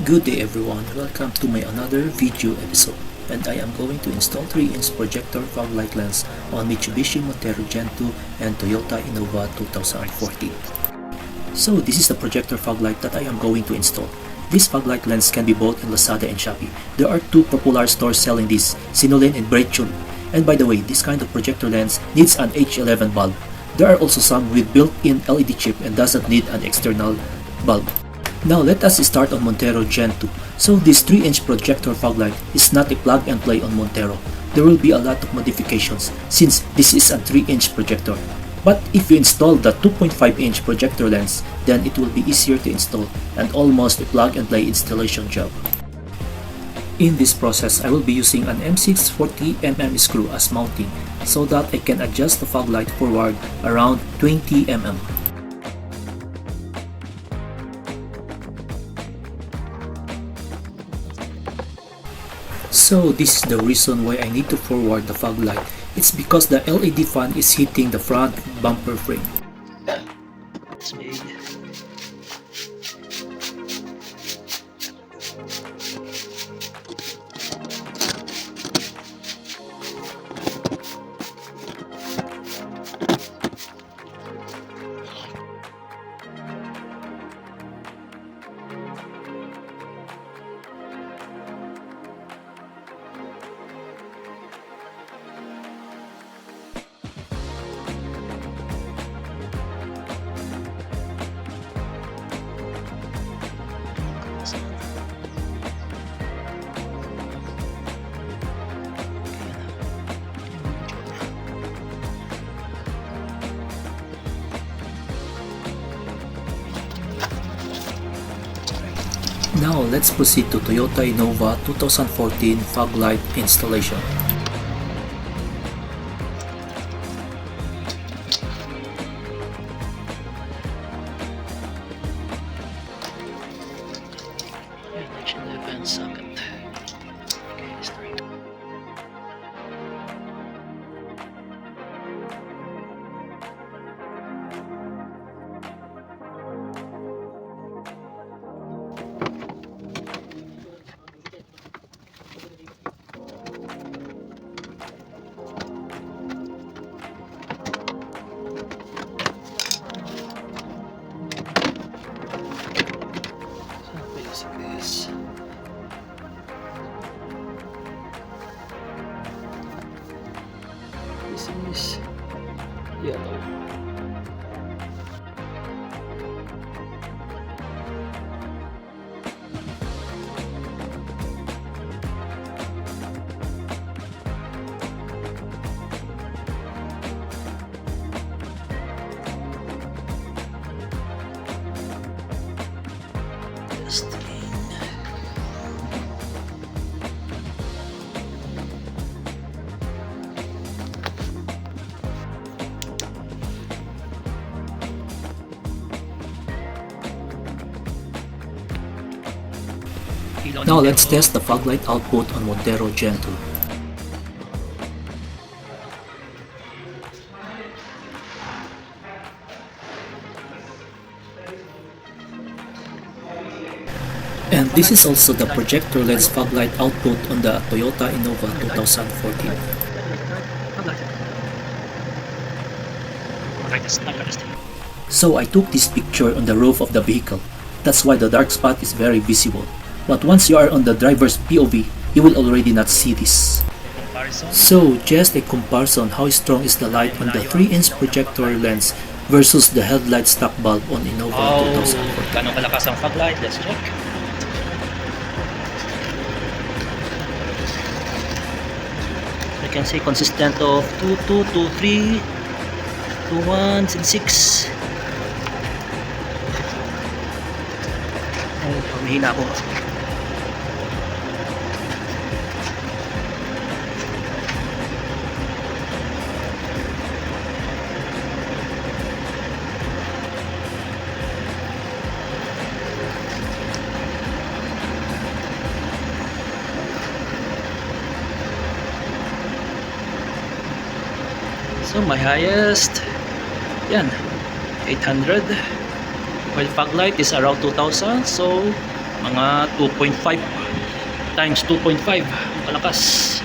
Good day everyone, welcome to my another video episode, and I am going to install 3-inch projector fog light lens on Mitsubishi Montero Gen2 and Toyota Innova 2014. So this is the projector fog light that I am going to install. This fog light lens can be bought in Lazada and Shopee. There are two popular stores selling this, Sinolin and Brightune. And by the way, this kind of projector lens needs an H11 bulb. There are also some with built-in LED chip and doesn't need an external bulb. Now let us start on Montero Gen2. So this 3-inch projector fog light is not a plug and play on Montero. There will be a lot of modifications since this is a 3-inch projector. But if you install the 2.5-inch projector lens, then it will be easier to install and almost a plug and play installation job. In this process, I will be using an M6 40mm screw as mounting so that I can adjust the fog light forward around 20mm. So this is the reason why I need to forward the fog light. It's because the LED fan is hitting the front bumper frame. It's made. Now let's proceed to Toyota Innova 2014 fog light installation. This is yellow. Now let's test the fog light output on Montero Gen2. And this is also the projector lens fog light output on the Toyota Innova 2014. So I took this picture on the roof of the vehicle. That's why the dark spot is very visible. But once you are on the driver's POV, you will already not see this. So just a comparison how strong is the light on the 3-inch projector lens versus the headlight stock bulb on Innova 2014. Gano'ng kalakas ang fog light? Let's check. You can see consistent of 2, 2, 2, 3, 2, 1, and 6. Oh, humihina ako. So my highest, yan, 800. While fog light is around 2,000. So mga 2.5 times 2.5 kalakas.